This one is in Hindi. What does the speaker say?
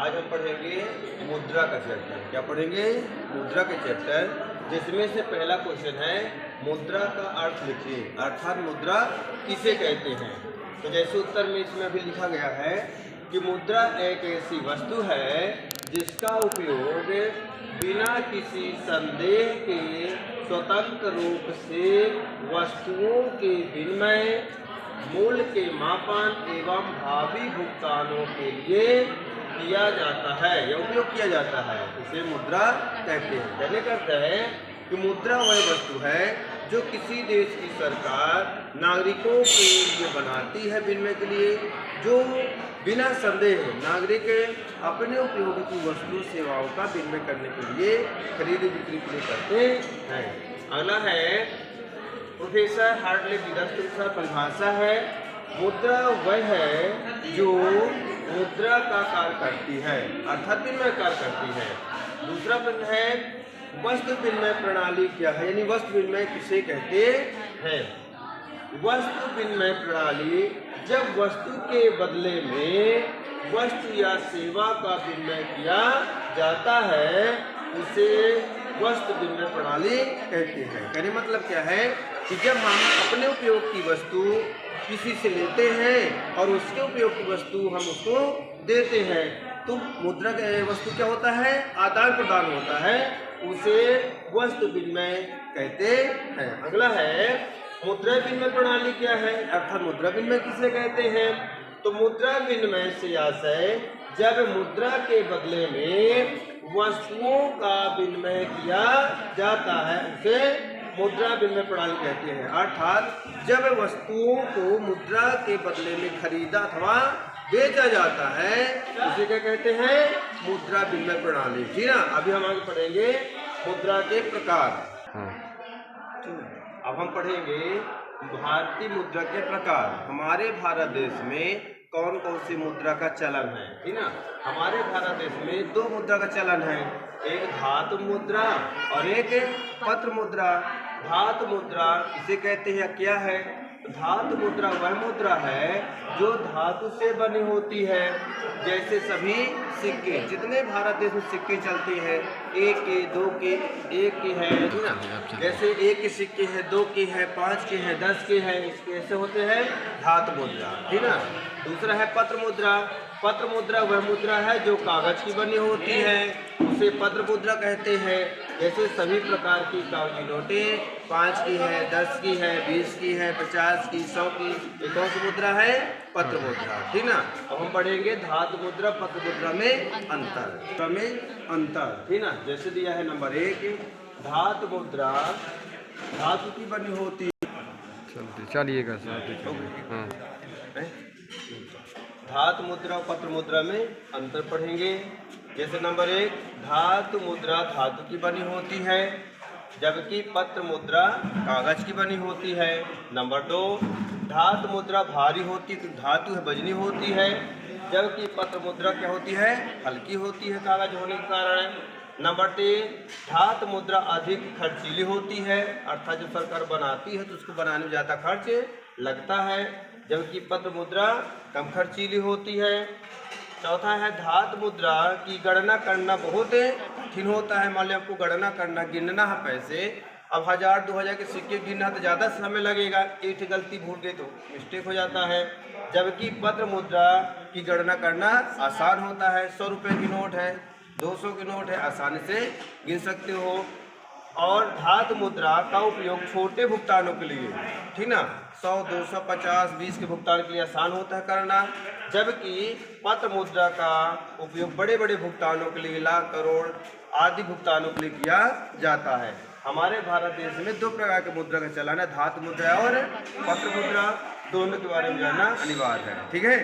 आज हम पढ़ेंगे मुद्रा का चैप्टर। क्या पढ़ेंगे? मुद्रा के चैप्टर, जिसमें से पहला क्वेश्चन है मुद्रा का अर्थ लिखिए, अर्थात मुद्रा किसे कहते हैं। तो जैसे उत्तर में इसमें अभी लिखा गया है कि मुद्रा एक ऐसी वस्तु है जिसका उपयोग बिना किसी संदेह के स्वतंत्र रूप से वस्तुओं के विनिमय, मूल्य के मापन एवं भावी भुगतानों के लिए किया जाता है या उपयोग किया जाता है। इसे मुद्रा कहते हैं। कहने का अर्थ है कि मुद्रा वह वस्तु है जो किसी देश की सरकार नागरिकों के लिए बनाती है विनिमय के लिए, जो बिना संदेह नागरिक अपने उपयोग की वस्तु सेवाओं का विनिमय करने के लिए खरीद बिक्री के लिए करते हैं। अगला है प्रोफेसर हार्टले की परिभाषा है, मुद्रा वह है जो मुद्रा का कार्य करती है, अर्थात विनिमय कार्य करती है। दूसरा प्रश्न है वस्तु विनिमय प्रणाली क्या है, यानी वस्तु विनिमय किसे कहते हैं। वस्तु विनिमय प्रणाली जब वस्तु के बदले में वस्तु या सेवा का विनिमय किया जाता है, उसे वस्तु विनिमय प्रणाली कहते हैं। कहने मतलब क्या है कि जब हम अपने उपयोग की वस्तु किसी से लेते हैं और उसके उपयोग की वस्तु हम उसको देते हैं, तो मुद्रा वस्तु क्या होता है, आदान प्रदान होता है, उसे वस्तु विनिमय कहते हैं। अगला है मुद्रा विनिमय प्रणाली क्या है, अर्थात मुद्रा विनिमय किसे कहते हैं। तो मुद्रा विनिमय से आशय जब मुद्रा के बदले में वस्तुओं का विनिमय किया जाता है, उसे मुद्रा विनिमय प्रणाली कहते हैं। अर्थात जब वस्तुओं को मुद्रा के बदले में खरीदा अथवा बेचा जाता है, उसे क्या कहते हैं, मुद्रा विनिमय प्रणाली। जी ना। अभी हम आगे पढ़ेंगे मुद्रा के प्रकार। अब हम पढ़ेंगे भारतीय मुद्रा के प्रकार। हमारे भारत देश में कौन कौन सी मुद्रा का चलन है, ठीक ना। हमारे भारत देश में दो मुद्रा का चलन है, एक धातु मुद्रा और एक पत्र मुद्रा। धातु मुद्रा इसे कहते हैं क्या है, धातु मुद्रा वह मुद्रा है जो धातु से बनी होती है। जैसे सभी सिक्के, जितने भारत देश में सिक्के चलते हैं, एक के, दो के, एक के है ना, जैसे एक के सिक्के हैं, दो के हैं, 5 के हैं, 10 के हैं, इसके ऐसे होते हैं धातु मुद्रा, ठीक ना। दूसरा है पत्र मुद्रा। पत्र मुद्रा वह मुद्रा है जो कागज की बनी होती है, उसे पत्र मुद्रा कहते हैं। जैसे सभी प्रकार की कागजी नोटें 5 की है, 10 की है, 20 की है, 50 की, 100 की, ये कौन सी मुद्रा है, पत्र मुद्रा, ठीक ना। अब हम पढ़ेंगे धातु मुद्रा पत्र मुद्रा में अंतर, ठीक ना। जैसे दिया है नंबर 1, धातु मुद्रा धातु की बनी होती चलिएगा। धातु मुद्रा और पत्र मुद्रा में अंतर पढ़ेंगे। जैसे नंबर 1, धातु मुद्रा धातु की बनी होती है, जबकि पत्र मुद्रा कागज की बनी होती है। नंबर 2, धातु मुद्रा भारी होती तो धातु है वजनी होती है, जबकि पत्र मुद्रा क्या होती है, हल्की होती है कागज होने के कारण। नंबर 3, धातु मुद्रा अधिक खर्चीली होती है, अर्थात जब सरकार बनाती है तो उसको बनाने में ज़्यादा खर्च लगता है, जबकि पत्र मुद्रा कम खर्चीली होती है। चौथा है धातु मुद्रा की गणना करना बहुत कठिन होता है। मान लीजिए आपको गणना करना, गिनना है पैसे, अब 1000 2000 के सिक्के गिनना तो ज़्यादा समय लगेगा, एक गलती भूल गए तो मिस्टेक हो जाता है। जबकि पत्र मुद्रा की गणना करना आसान होता है, 100 रुपये की नोट है, 200 की नोट है, आसानी से गिन सकते हो। और धातु मुद्रा का उपयोग छोटे भुगतानों के लिए, ठीक ना, 100 200 50 20 के भुगतान के लिए आसान होता है करना, जबकि पत्र मुद्रा का उपयोग बड़े बड़े भुगतानों के लिए, लाख करोड़ आदि भुगतानों के लिए किया जाता है। हमारे भारत देश में 2 प्रकार के मुद्रा का चलन है, धातु मुद्रा और पत्र मुद्रा। दोनों के बारे में जानना अनिवार्य है, ठीक है।